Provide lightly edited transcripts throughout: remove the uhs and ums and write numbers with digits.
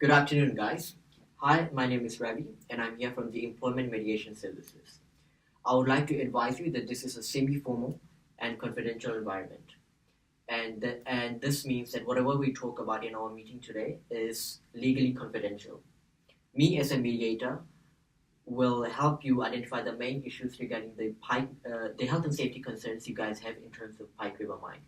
Good afternoon, guys. Hi, my name is Ravi, and I'm here from the Employment Mediation Services. I would like to advise you that this is a semi-formal and confidential environment, and this means that whatever we talk about in our meeting today is legally confidential. Me, as a mediator, will help you identify the main issues regarding the health and safety concerns you guys have in terms of Pike River Mine.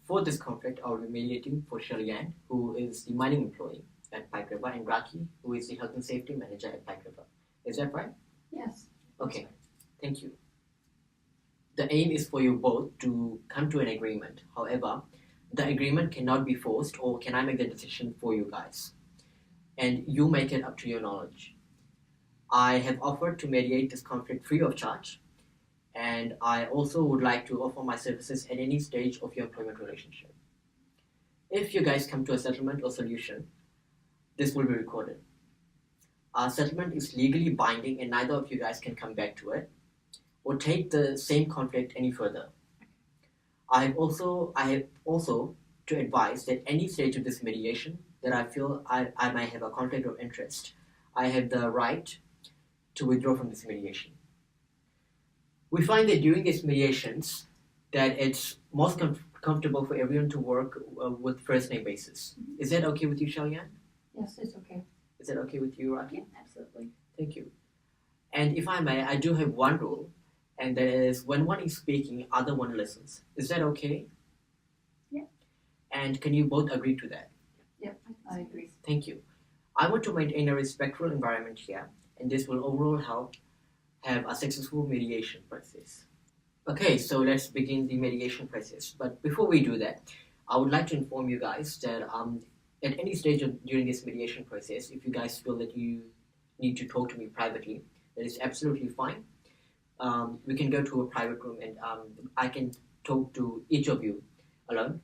For this conflict, I will be mediating for Shellianne, who is the mining employee at Pike River, and Rakhi, who is the health and safety manager at Pike River. Is that right? Yes. Okay, thank you. The aim is for you both to come to an agreement. However, the agreement cannot be forced, or can I make the decision for you guys? And you make it up to your knowledge. I have offered to mediate this conflict free of charge, and I also would like to offer my services at any stage of your employment relationship. If you guys come to a settlement or solution, this will be recorded. Our settlement is legally binding, and neither of you guys can come back to it or take the same conflict any further. I have also to advise that any stage of this mediation that I feel I might have a conflict of interest, I have the right to withdraw from this mediation. We find that during these mediations that it's most comfortable for everyone to work with first name basis. Is that okay with you, Shellianne? Yes, it's okay. Is that okay with you, Rakhi? Yeah, absolutely. Thank you. And if I may, I do have one rule, and that is when one is speaking, other one listens. Is that okay? Yeah. And can you both agree to that? Yep, I agree. Thank you. I want to maintain a respectful environment here, and this will overall help have a successful mediation process. Okay, so let's begin the mediation process. But before we do that, I would like to inform you guys that at any stage during this mediation process, if you guys feel that you need to talk to me privately, that is absolutely fine. We can go to a private room, and I can talk to each of you alone.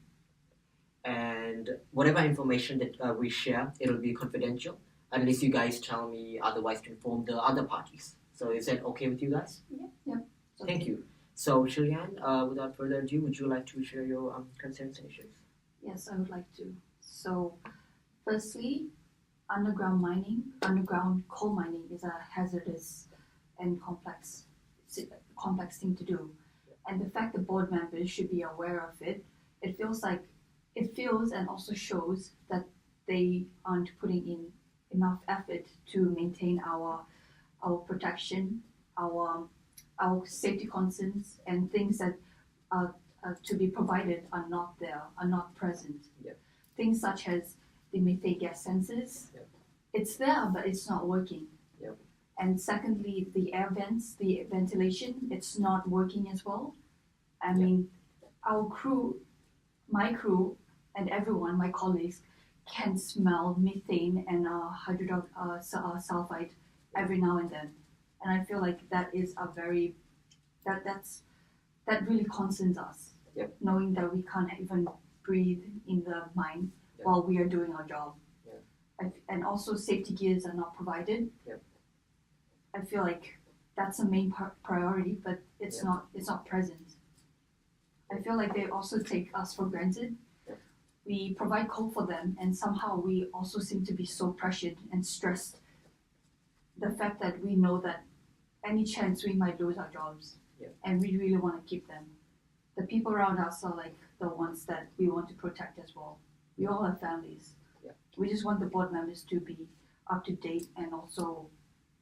And whatever information that we share, it'll be confidential unless you guys tell me otherwise to inform the other parties. So is that okay with you guys? Yeah. Thank you. So Shellianne, without further ado, would you like to share your concerns and issues? Yes, I would like to. So, firstly, underground coal mining is a hazardous and complex thing to do. And the fact that board members should be aware of it, it feels and also shows that they aren't putting in enough effort to maintain our protection, our safety concerns, and things that are to be provided are not there, are not present. Yep. Things such as the methane gas sensors, Yep. It's there but it's not working. Yep. And secondly, the air vents, the ventilation, it's not working as well. I mean, our crew, my crew, and everyone, my colleagues, can smell methane and hydrogen sulfide every now and then, and I feel like that is a very that really concerns us. Yep. Knowing that we can't even breathe in the mine while we are doing our job. And also safety gears are not provided. I feel like that's a main priority, but it's not present. I feel like they also take us for granted. We provide coal for them, and somehow we also seem to be so pressured and stressed. The fact that we know that any chance we might lose our jobs, and we really want to keep them. The people around us are like the ones that we want to protect as well. We all have families. We just want the board members to be up to date and also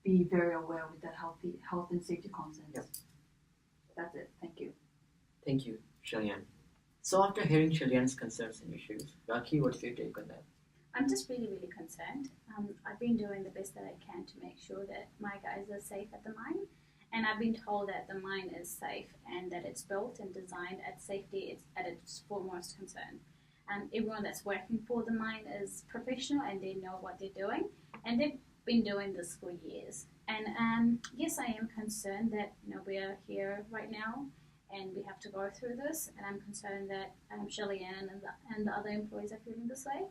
be very aware with the health and safety concerns. That's it. Thank you. Thank you, Shellianne. So after hearing Shellianne's concerns and issues, Rakhi, what's your take on that? I'm just really, really concerned. I've been doing the best that I can to make sure that my guys are safe at the mine. And I've been told that the mine is safe and that it's built and designed at safety at its foremost concern. Everyone that's working for the mine is professional and they know what they're doing. And they've been doing this for years. And yes, I am concerned that we are here right now and we have to go through this. And I'm concerned that Shellianne and the other employees are feeling this way.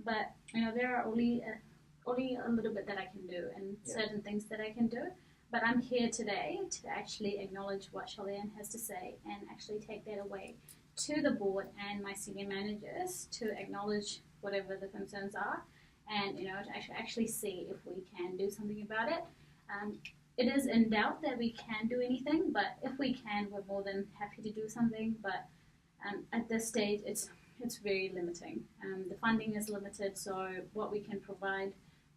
But there are only a little bit that I can do and certain things that I can do. But I'm here today to actually acknowledge what Shellianne has to say and actually take that away to the board and my senior managers to acknowledge whatever the concerns are and to actually see if we can do something about it. It is in doubt that we can do anything, but if we can, we're more than happy to do something. But at this stage, it's very limiting. The funding is limited, so what we can provide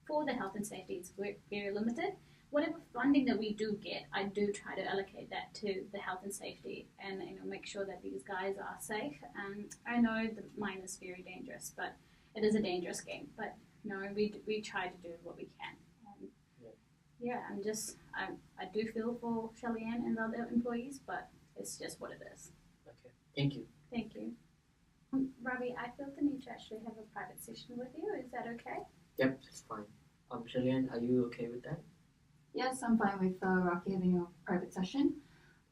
for the health and safety is very limited. Whatever funding that we do get, I do try to allocate that to the health and safety, and make sure that these guys are safe. I know the mine is very dangerous, but it is a dangerous game. But we try to do what we can. Yeah, I do feel for Shellianne and the other employees, but it's just what it is. Okay, thank you. Thank you. Ravi, I feel the need to actually have a private session with you. Is that okay? Yep, that's fine. Shellianne, are you okay with that? Yes, I'm fine with Rakhi having a private session.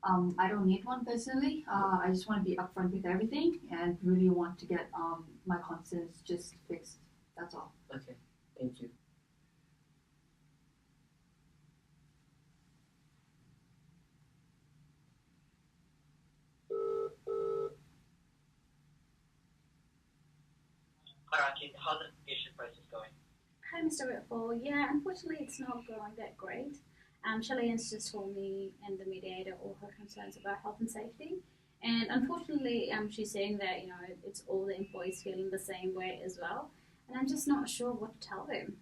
I don't need one personally. I just want to be upfront with everything and really want to get my concerns just fixed. That's all. Okay, thank you. Rakhi, how's the mediation process going? Hi, Mr. Whitfall. Yeah, unfortunately, it's not going that great. Shellianne's just told me and the mediator all her concerns about health and safety. And unfortunately, she's saying that, it's all the employees feeling the same way as well. And I'm just not sure what to tell them.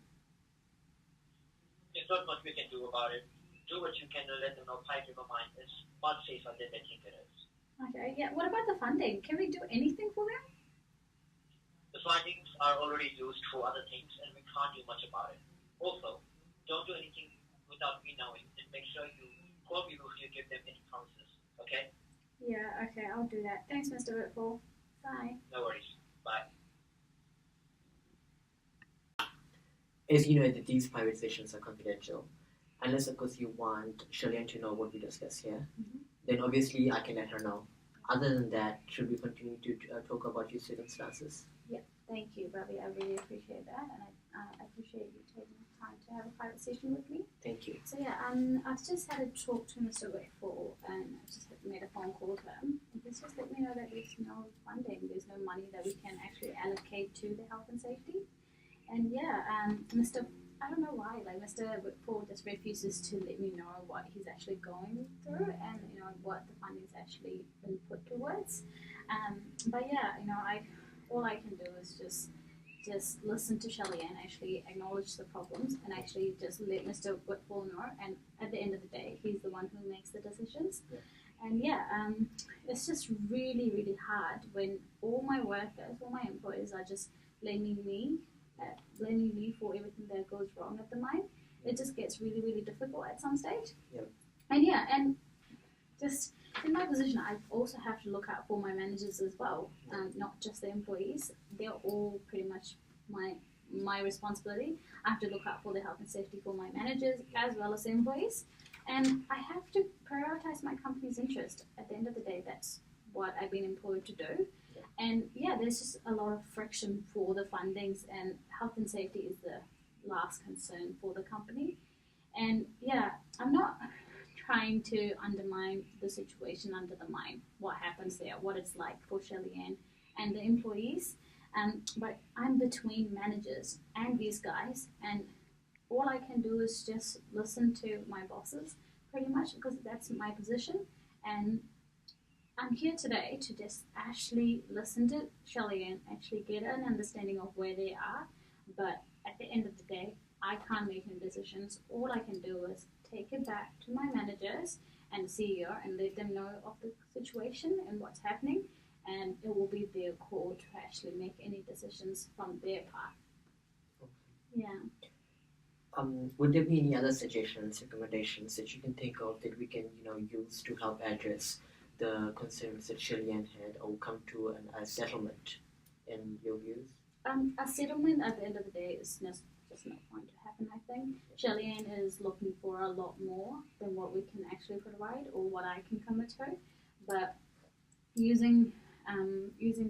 There's not much we can do about it. Do what you can to let them know Pike River Mine is much safer than they think it is. Okay, yeah. What about the funding? Can we do anything for them? The findings are already used for other things and we can't do much about it. Also, don't do anything without me knowing and make sure you call me before you give them any promises, okay? Yeah, okay, I'll do that. Thanks, Mr. Whitfall. Bye. No worries. Bye. As you know that these private sessions are confidential, unless of course you want Shellianne to know what we discuss here, then obviously I can let her know. Other than that, should we continue to talk about your circumstances? Yeah, thank you, Ravi. I really appreciate that, and I appreciate you taking the time to have a private session with me. Thank you. So yeah, I've just had a talk to Mr. Whitfall, and I just made a phone call to him. And he's just let me know that there's no funding, there's no money that we can actually allocate to the health and safety. And yeah, I don't know why, Mr. Whitfall just refuses to let me know what he's actually going through and what the funding's actually been put towards. But yeah, all I can do is just listen to Shellianne, actually acknowledge the problems, and actually just let Mr. Whitfall know. And at the end of the day, he's the one who makes the decisions. Yeah. And yeah, it's just really, really hard when all my workers, all my employees are just blaming me for everything that goes wrong at the mine. It just gets really, really difficult at some stage. Yeah. And just in my position, I also have to look out for my managers as well, not just the employees. They're all pretty much my responsibility. I have to look out for the health and safety for my managers as well as the employees. And I have to prioritize my company's interest. At the end of the day, that's what I've been employed to do. Yeah. And yeah, there's just a lot of friction for the fundings, and health and safety is the last concern for the company. And yeah, I'm not trying to undermine the situation under the mine, what happens there, what it's like for Shellianne and the employees. But I'm between managers and these guys, and all I can do is just listen to my bosses, pretty much, because that's my position. And I'm here today to just actually listen to Shellianne, actually get an understanding of where they are. But at the end of the day, I can't make any decisions. All I can do is take it back to my managers and CEO and let them know of the situation and what's happening. And it will be their call to actually make any decisions from their part. Okay. Yeah. Would there be any other suggestions, recommendations that you can think of that we can, use to help address the concerns that Shellianne had, or come to a settlement, in your views? A settlement at the end of the day is just not going to happen, I think. Shellianne is looking for a lot more than what we can actually provide or what I can commit to. But using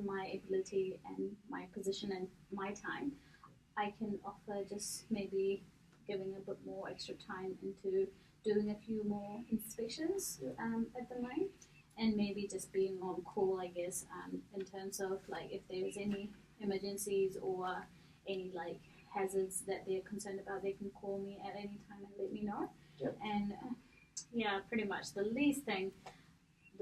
my ability and my position and my time, I can offer just maybe giving a bit more extra time into doing a few more inspections at the mine, and maybe just being on call, I guess, in terms of if there's any emergencies or any hazards that they're concerned about, they can call me at any time and let me know. Yep. And pretty much the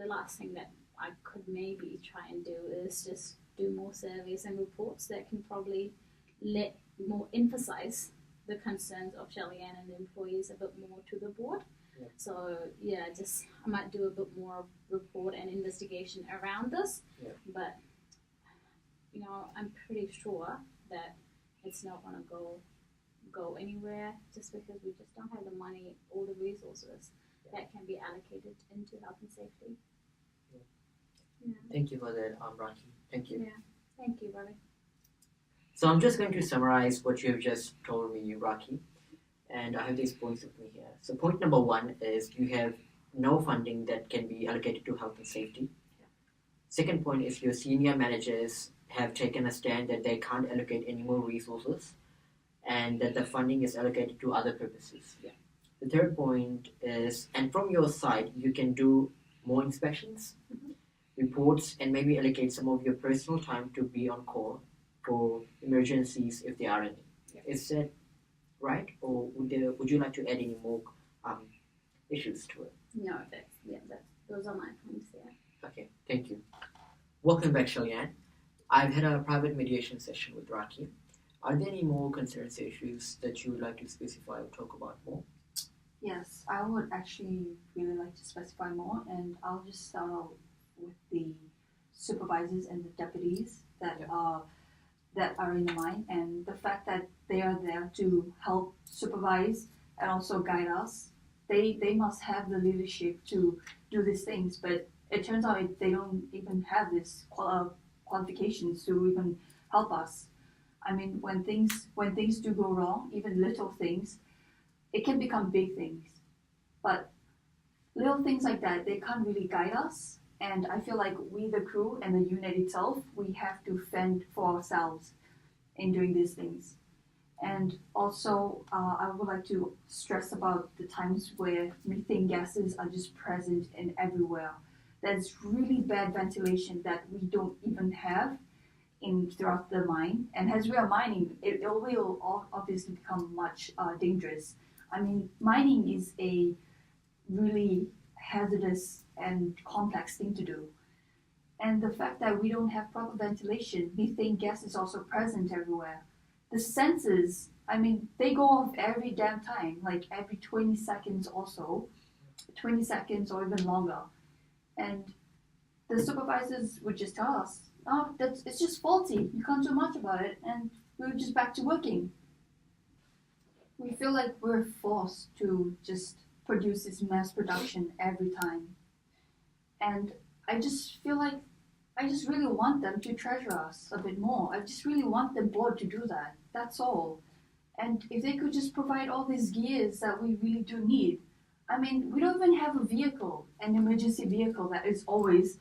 last thing that I could maybe try and do is just do more surveys and reports that can probably emphasize the concerns of Shellianne and the employees a bit more to the board. Yeah. So I might do a bit more report and investigation around this. Yeah. But I'm pretty sure that it's not going to go anywhere just because we just don't have the money or the resources that can be allocated into health and safety. Yeah. Thank you for that, Rakhi. Thank you. Yeah. Thank you, Ravi. So I'm just going to summarize what you have just told me, Rakhi, and I have these points with me here. So point number 1 is you have no funding that can be allocated to health and safety. Yeah. Second point is your senior managers have taken a stand that they can't allocate any more resources and that the funding is allocated to other purposes. Yeah. The third point is, and from your side, you can do more inspections, reports, and maybe allocate some of your personal time to be on call for emergencies if there are any. Yeah. Is that right? Or would you like to add any more issues to it? No, those are my points there. Okay, thank you. Welcome back, Shellianne. I've had a private mediation session with Rakhi. Are there any more concerns or issues that you would like to specify or talk about more? Yes, I would actually really like to specify more, and I'll just start out with the supervisors and the deputies that are in the mine, and the fact that they are there to help supervise and also guide us. They must have the leadership to do these things, but it turns out they don't even have this qualifications to even help us. I mean, when things do go wrong, even little things, it can become big things. But little things like that, they can't really guide us. And I feel like we, the crew and the unit itself, we have to fend for ourselves in doing these things. And also, I would like to stress about the times where methane gases are just present and everywhere. There's really bad ventilation that we don't even have throughout the mine. And as we are mining, it will obviously become much dangerous. I mean, mining is a really hazardous and complex thing to do. And the fact that we don't have proper ventilation, methane gas is also present everywhere. The sensors, I mean, they go off every damn time, like every 20 seconds or so, 20 seconds or even longer. And the supervisors would just tell us, oh, it's just faulty, you can't do much about it, and we're just back to working. We feel like we're forced to just produce this mass production every time. And I just feel like I just really want them to treasure us a bit more. I just really want the board to do that. That's all. And if they could just provide all these gears that we really do need. I mean, we don't even have a vehicle, an emergency vehicle that is always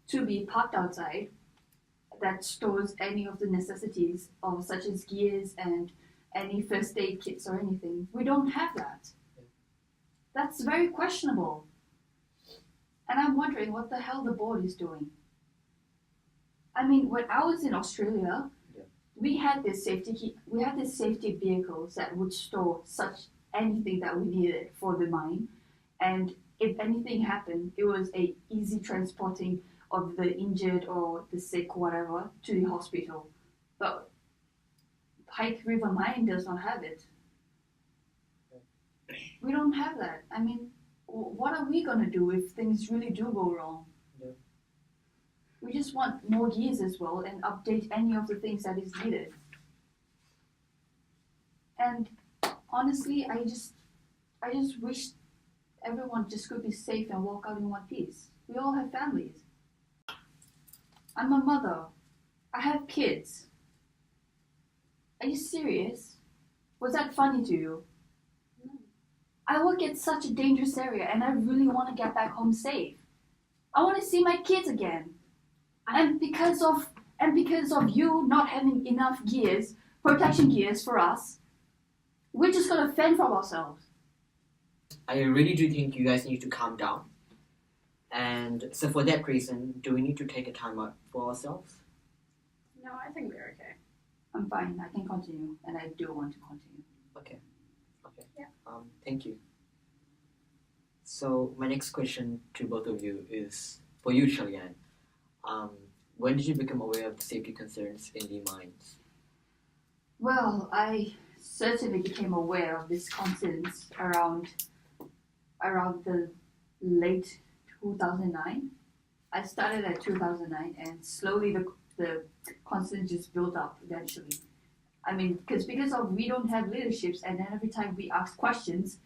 to be parked outside that stores any of the necessities of such as gears and any first aid kits or anything. We don't have that. That's very questionable. And I'm wondering what the hell the board is doing. I mean, when I was in Australia, we had this safety vehicles that would store such anything that we needed for the mine. And if anything happened, it was a easy transporting of the injured or the sick, whatever, to the hospital. But Pike River Mine does not have it. We don't have that. I mean, what are we going to do if things really do go wrong? Yeah. We just want more gears as well and update any of the things that is needed. And honestly, I just wish everyone just could be safe and walk out in one piece. We all have families. I'm a mother. I have kids. Are you serious? Was that funny to you? No. I work at such a dangerous area and I really want to get back home safe. I want to see my kids again. And because of you not having enough gears, protection gears for us, we're just going to fend for ourselves. I really do think you guys need to calm down. And so for that reason, do we need to take a time out for ourselves? No, I think we're okay. I'm fine. I can continue, and I do want to continue. Okay. Yeah. Thank you. So my next question to both of you is for you, Shellianne. When did you become aware of the safety concerns in the mines? Well, I certainly became aware of these concerns around the late 2009. I started at 2009, and slowly the concerns just built up eventually. I mean, because we don't have leaderships, and then every time we ask questions,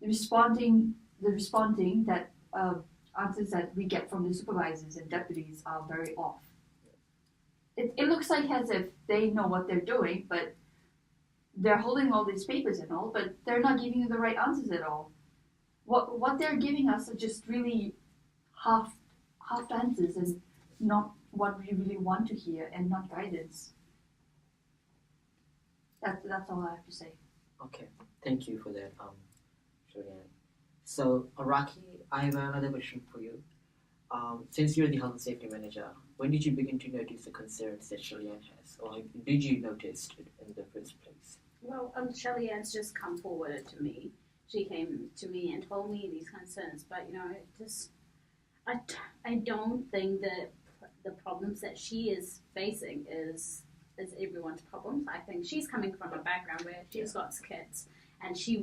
the responding that answers that we get from the supervisors and deputies are very off. It looks like as if they know what they're doing, but they're holding all these papers and all, but they're not giving you the right answers at all. What they're giving us are just really half answers and not what we really want to hear, and not guidance. That's all I have to say. Okay, thank you for that, Shellianne. So, Rakhi, I have another question for you. Since you're the health and safety manager, when did you begin to notice the concerns that Shellianne has, or did you notice it in the first place? Well, Shellianne's just come forward to me. She came to me and told me these concerns, but I don't think that the problems that she is facing is everyone's problems. I think she's coming from a background where she's got kids, and she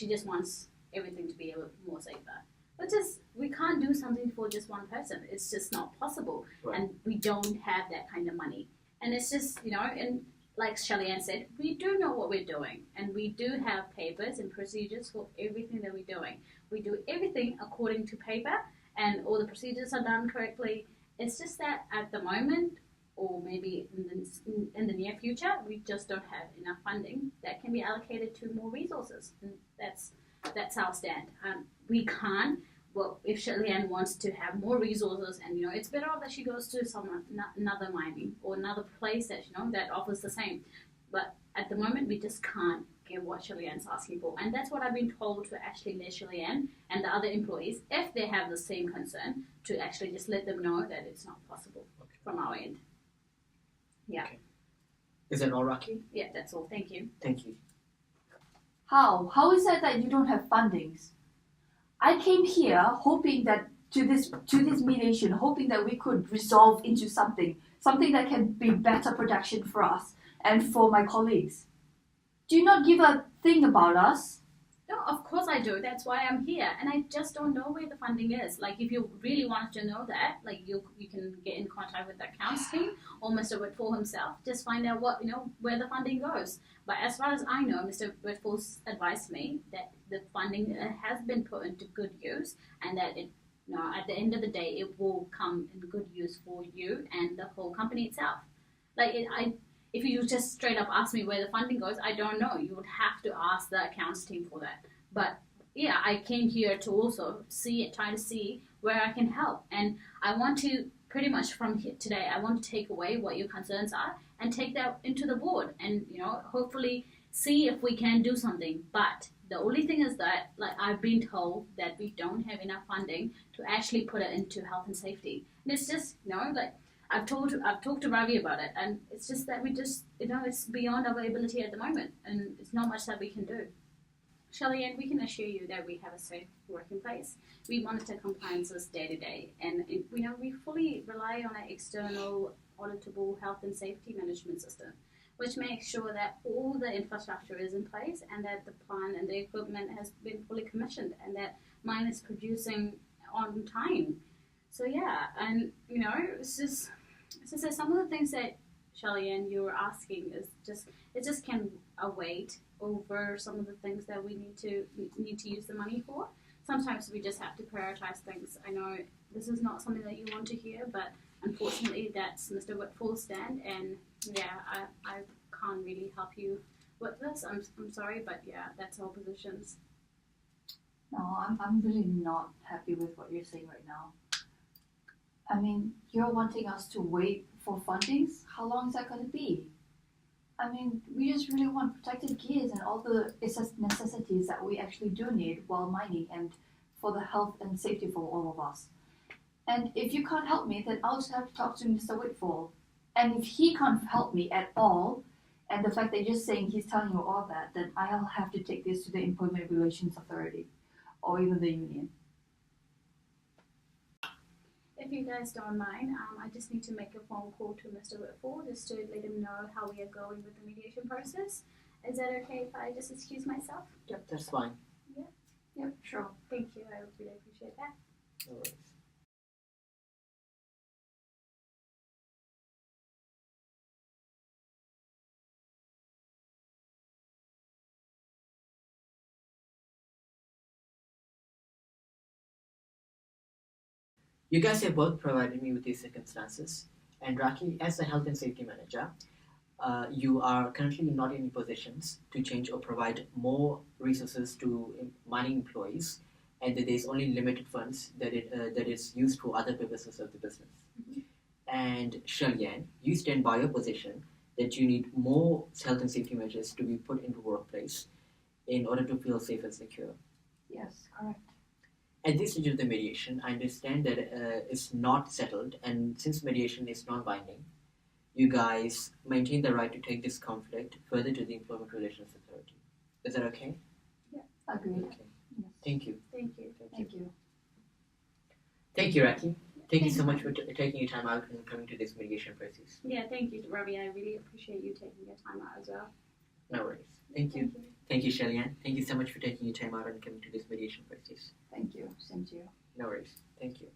just wants everything to be a bit more safer. But we can't do something for just one person. It's just not possible, Right. And we don't have that kind of money. And it's just and like Shellianne said, we do know what we're doing, and we do have papers and procedures for everything that we're doing. We do everything according to paper, and all the procedures are done correctly. It's just that at the moment, or maybe in the near future, we just don't have enough funding that can be allocated to more resources. And that's our stand. We can't. Well, if Shellianne wants to have more resources, and it's better off that she goes to another mining or another place that that offers the same. But at the moment, we just can't give what Shellianne's asking for, and that's what I've been told to actually let Shellianne and the other employees, if they have the same concern, to actually just let them know that it's not possible from our end. Yeah. Okay. Is that all, Rakhi? Yeah, that's all. Thank you. Thank you. How is that you don't have fundings? I came here hoping that to this mediation, hoping that we could resolve into something that can be better protection for us and for my colleagues. Do you not give a thing about us? No, of course I do. That's why I'm here, and I just don't know where the funding is. Like, if you really wanted to know that, like you can get in contact with the accounts team or Mr. Whitfall himself. Just find out what where the funding goes. But as far as I know, Mr. Whitfall's advised me that the funding has been put into good use, and that it, at the end of the day, it will come in good use for you and the whole company itself. Like if you just straight up ask me where the funding goes, I don't know. You would have to ask the accounts team for that. But yeah, I came here to also try to see where I can help. And I want to pretty much from here today, I want to take away what your concerns are and take that into the board and, hopefully see if we can do something. But the only thing is that, like, I've been told that we don't have enough funding to actually put it into health and safety. And it's just, I've talked to Ravi about it, and it's just that we just, it's beyond our ability at the moment, and it's not much that we can do. Shellianne, we can assure you that we have a safe working place. We monitor compliances day to day, and we fully rely on an external auditable health and safety management system, which makes sure that all the infrastructure is in place and that the plant and the equipment has been fully commissioned and that mine is producing on time. So yeah, and it's just some of the things that Shellianne you were asking is just can await over some of the things that we need to use the money for. Sometimes we just have to prioritize things. I know this is not something that you want to hear, but unfortunately that's Mr. Whitfall's stand, and yeah, I can't really help you with this. I'm sorry, but yeah, that's our positions. No, I'm really not happy with what you're saying right now. I mean, you're wanting us to wait for fundings? How long is that going to be? I mean, we just really want protective gears and all the necessities that we actually do need while mining and for the health and safety for all of us. And if you can't help me, then I'll just have to talk to Mr. Whitfall. And if he can't help me at all, and the fact that you're just saying he's telling you all that, then I'll have to take this to the Employment Relations Authority or even the union. If you guys don't mind, I just need to make a phone call to Mr. Whitford just to let him know how we are going with the mediation process. Is that okay if I just excuse myself? Yep, that's fine. Yep, sure. Thank you. I really appreciate that. No worries. You guys have both provided me with these circumstances, and Rakhi, as a health and safety manager, you are currently not in positions to change or provide more resources to mining employees, and that there's only limited funds that is used for other purposes of the business. Mm-hmm. And Shellianne, you stand by your position that you need more health and safety measures to be put into workplace in order to feel safe and secure. Yes, correct. At this stage of the mediation, I understand that it's not settled, and since mediation is non-binding, you guys maintain the right to take this conflict further to the Employment Relations Authority. Is that okay? Agreed. Okay. Yes. Thank you. Thank you. Thank you. Thank you, Rakhi. Thank you so much for taking your time out and coming to this mediation process. Yeah, thank you, Ravi. I really appreciate you taking your time out as well. No worries. Thank you. Thank you, Shellianne. Thank you so much for taking your time out and coming to this mediation process. Thank you. Same to you. No worries. Thank you.